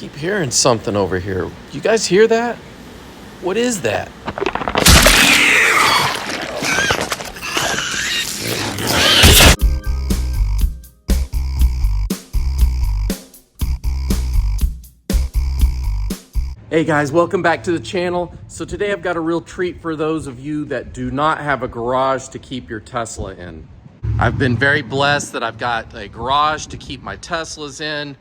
keep hearing something over here. You guys hear that? What is that? Hey guys, welcome back to the channel. So today I've got a real treat for those of you that do not have a garage to keep your Tesla in. I've been very blessed that I've got a garage to keep my Teslas in,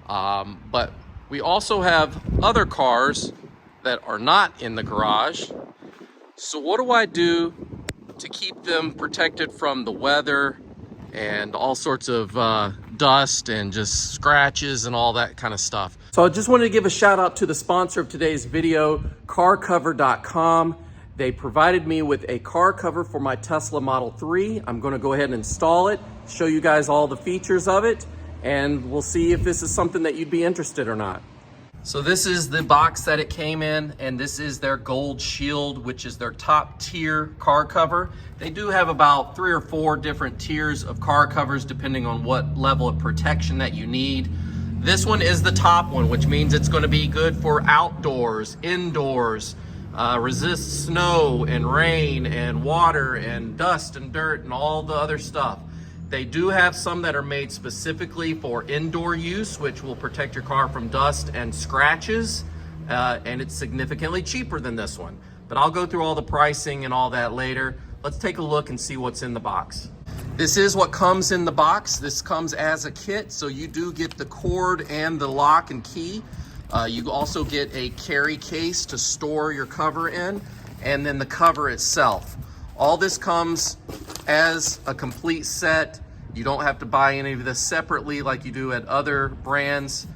but we also have other cars that are not in the garage. So what do I do to keep them protected from the weather and all sorts of dust and just scratches and all that kind of stuff? So I just wanted to give a shout out to the sponsor of today's video, carcover.com. They provided me with a car cover for my Tesla Model 3. I'm going to go ahead and install it, show you guys all the features of it, and we'll see if this is something that you'd be interested or not. So this is the box that it came in, and this is their Gold Shield, which is their top tier car cover. They do have about 3 or 4 different tiers of car covers depending on what level of protection that you need. This one is the top one, which means it's going to be good for outdoors, indoors, resist snow and rain and water and dust and dirt and all the other stuff. They do have some that are made specifically for indoor use, which will protect your car from dust and scratches, and it's significantly cheaper than this one. But I'll go through all the pricing and all that later. Let's take a look and see what's in the box. This is what comes in the box. This comes as a kit, so you do get the cord and the lock and key. You also get a carry case to store your cover in, and then the cover itself. All this comes as a complete set. You don't have to buy any of this separately like you do at other brands,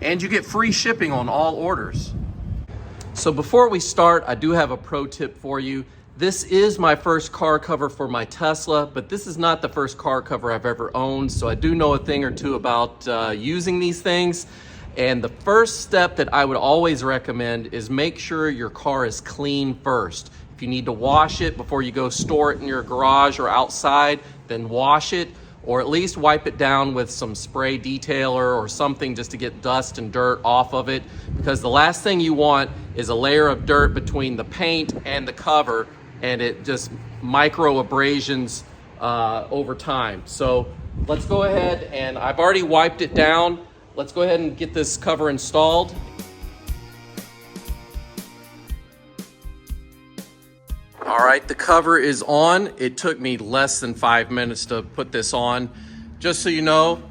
and you get free shipping on all orders. So before we start, I do have a pro tip for you. This is my first car cover for my Tesla, but this is not the first car cover I've ever owned, so I do know a thing or two about using these things. And the first step that I would always recommend is make sure your car is clean first. If you need to wash it before you go store it in your garage or outside, then wash it, or at least wipe it down with some spray detailer or something just to get dust and dirt off of it, because the last thing you want is a layer of dirt between the paint and the cover, and it just micro abrasions over time. So let's go ahead, and I've already wiped it down. Let's go ahead and get this cover installed. All right, the cover is on. It took me less than 5 minutes to put this on. Just so you know,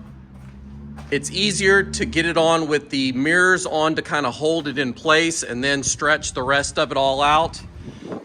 it's easier to get it on with the mirrors on to kind of hold it in place and then stretch the rest of it all out.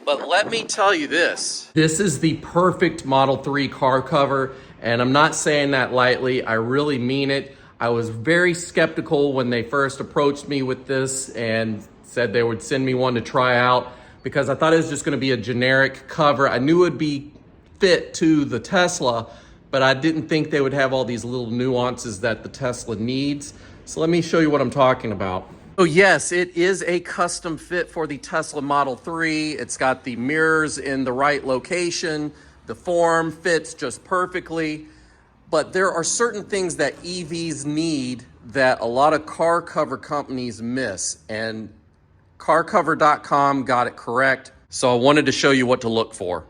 But let me tell you this. This is the perfect Model 3 car cover, and I'm not saying that lightly. I really mean it. I was very skeptical when they first approached me with this and said they would send me one to try out, because I thought it was just going to be a generic cover. I knew it would be fit to the Tesla, but I didn't think they would have all these little nuances that the Tesla needs. So let me show you what I'm talking about. So yes, it is a custom fit for the Tesla Model 3. It's got the mirrors in the right location. The form fits just perfectly. But there are certain things that EVs need that a lot of car cover companies miss, and carcover.com got it correct. So I wanted to show you what to look for.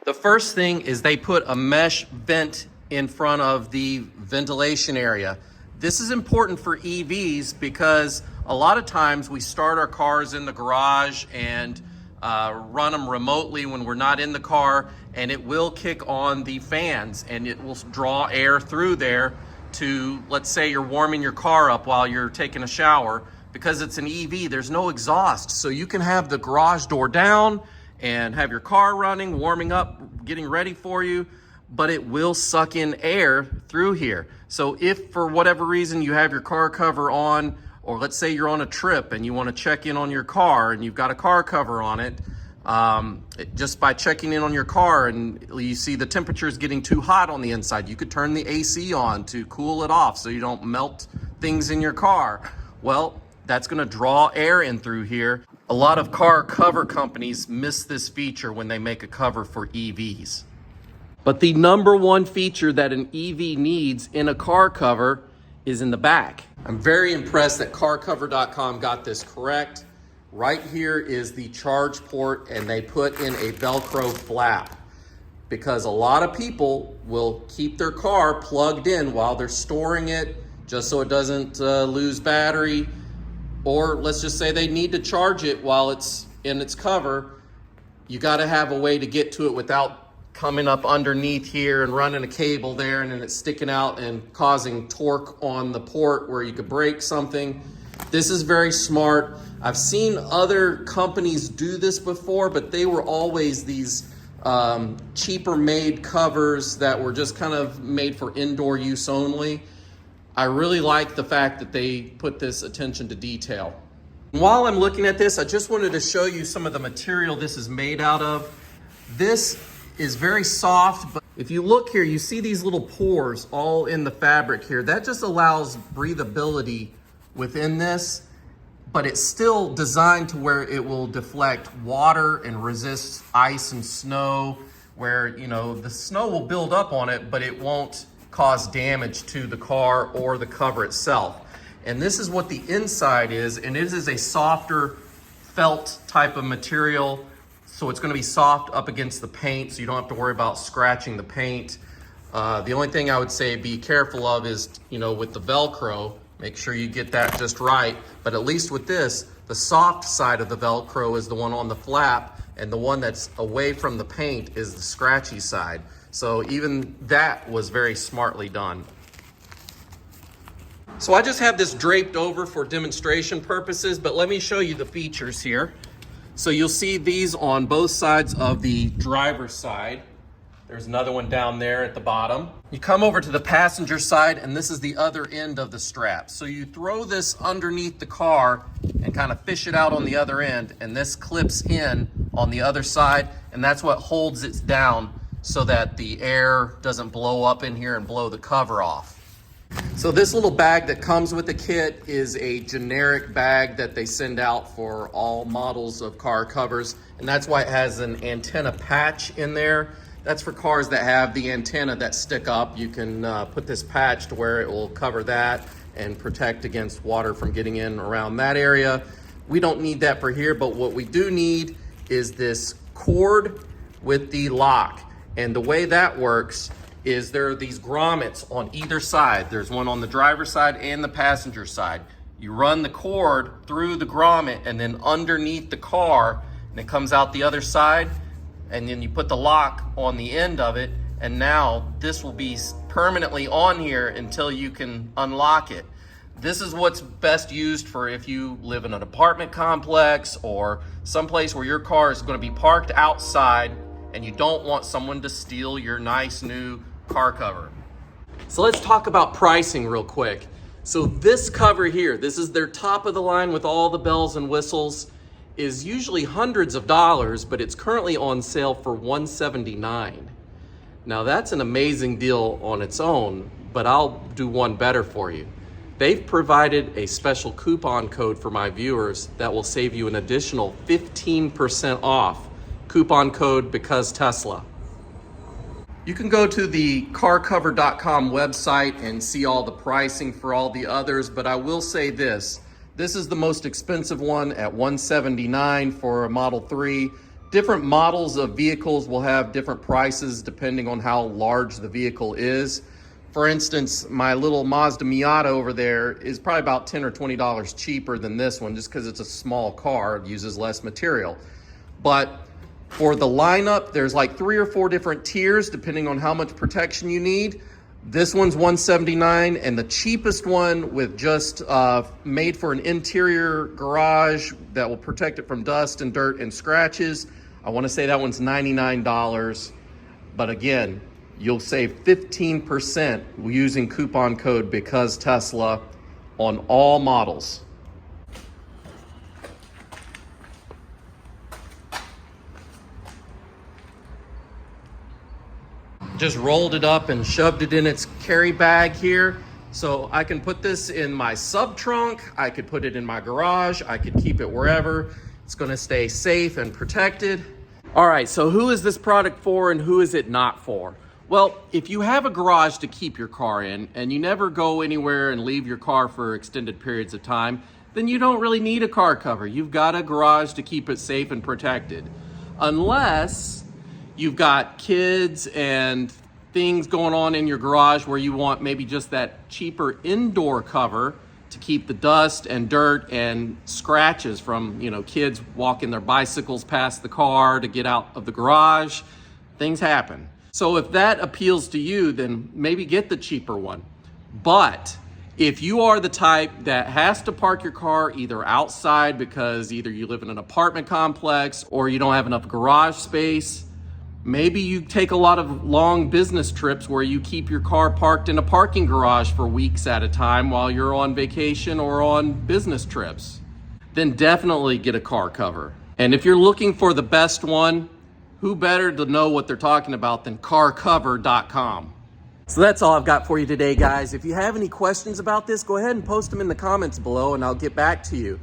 The first thing is they put a mesh vent in front of the ventilation area. This is important for EVs because a lot of times we start our cars in the garage and run them remotely when we're not in the car, and it will kick on the fans and it will draw air through there to, let's say you're warming your car up while you're taking a shower. Because it's an EV, there's no exhaust, so you can have the garage door down and have your car running, warming up, getting ready for you, but it will suck in air through here. So if for whatever reason you have your car cover on, or let's say you're on a trip and you want to check in on your car and you've got a car cover on it, just by checking in on your car and you see the temperature is getting too hot on the inside, you could turn the AC on to cool it off so you don't melt things in your car. Well, that's going to draw air in through here. A lot of car cover companies miss this feature when they make a cover for EVs. But the number one feature that an EV needs in a car cover is in the back. I'm very impressed that carcover.com got this correct. Right here is the charge port, and they put in a Velcro flap because a lot of people will keep their car plugged in while they're storing it just so it doesn't lose battery. Or let's just say they need to charge it while it's in its cover. You got to have a way to get to it without coming up underneath here and running a cable there and then it's sticking out and causing torque on the port where you could break something. This is very smart. I've seen other companies do this before, but they were always these cheaper made covers that were just kind of made for indoor use only. I really like the fact that they put this attention to detail. While I'm looking at this, I just wanted to show you some of the material this is made out of. This is very soft, but if you look here, you see these little pores all in the fabric here. That just allows breathability within this, but it's still designed to where it will deflect water and resist ice and snow, where, you know, the snow will build up on it, but it won't cause damage to the car or the cover itself. And this is what the inside is, and it is a softer felt type of material. So it's gonna be soft up against the paint, so you don't have to worry about scratching the paint. The only thing I would say be careful of is, you know, with the Velcro, make sure you get that just right. But at least with this, the soft side of the Velcro is the one on the flap, and the one that's away from the paint is the scratchy side. So even that was very smartly done. So I just have this draped over for demonstration purposes, but let me show you the features here. So you'll see these on both sides of the driver's side. There's another one down there at the bottom. You come over to the passenger side, and this is the other end of the strap. So you throw this underneath the car and kind of fish it out on the other end, and this clips in on the other side, and that's what holds it down so that the air doesn't blow up in here and blow the cover off. So this little bag that comes with the kit is a generic bag that they send out for all models of car covers, and that's why it has an antenna patch in there. That's for cars that have the antenna that stick up. You can put this patch to where it will cover that and protect against water from getting in around that area. We don't need that for here, but what we do need is this cord with the lock. And the way that works is there are these grommets on either side. There's one on the driver's side and the passenger side. You run the cord through the grommet and then underneath the car, and it comes out the other side, and then you put the lock on the end of it, and now this will be permanently on here until you can unlock it. This is what's best used for if you live in an apartment complex or someplace where your car is going to be parked outside and you don't want someone to steal your nice new car cover. So let's talk about pricing real quick. So this cover here, this is their top of the line with all the bells and whistles, is usually hundreds of dollars, but it's currently on sale for $179. Now that's an amazing deal on its own, but I'll do one better for you. They've provided a special coupon code for my viewers that will save you an additional 15% off. Coupon code because Tesla. You can go to the carcover.com website and see all the pricing for all the others, but I will say this. This is the most expensive one at $179 for a Model 3. Different models of vehicles will have different prices depending on how large the vehicle is. For instance, my little Mazda Miata over there is probably about $10 or $20 cheaper than this one just because it's a small car, it uses less material. But for the lineup, there's like 3 or 4 different tiers depending on how much protection you need. This one's $179, and the cheapest one with just made for an interior garage that will protect it from dust and dirt and scratches, I want to say that one's $99. But again, you'll save 15% using coupon code because Tesla on all models. Just rolled it up and shoved it in its carry bag here. So I can put this in my sub trunk, I could put it in my garage, I could keep it wherever. It's gonna stay safe and protected. All right, so who is this product for and who is it not for? Well, if you have a garage to keep your car in and you never go anywhere and leave your car for extended periods of time, then you don't really need a car cover. You've got a garage to keep it safe and protected. Unless you've got kids and things going on in your garage where you want maybe just that cheaper indoor cover to keep the dust and dirt and scratches from, kids walking their bicycles past the car to get out of the garage. Things happen. So if that appeals to you, then maybe get the cheaper one. But if you are the type that has to park your car either outside because either you live in an apartment complex or you don't have enough garage space, maybe you take a lot of long business trips where you keep your car parked in a parking garage for weeks at a time while you're on vacation or on business trips, then definitely get a car cover. And if you're looking for the best one, who better to know what they're talking about than carcover.com. So that's all I've got for you today, guys. If you have any questions about this, go ahead and post them in the comments below and I'll get back to you.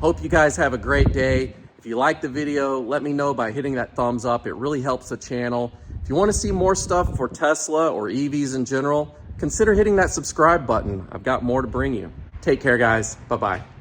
Hope you guys have a great day. If you like the video, let me know by hitting that thumbs up. It really helps the channel. If you want to see more stuff for Tesla or EVs in general, consider hitting that subscribe button. I've got more to bring you. Take care, guys. Bye-bye.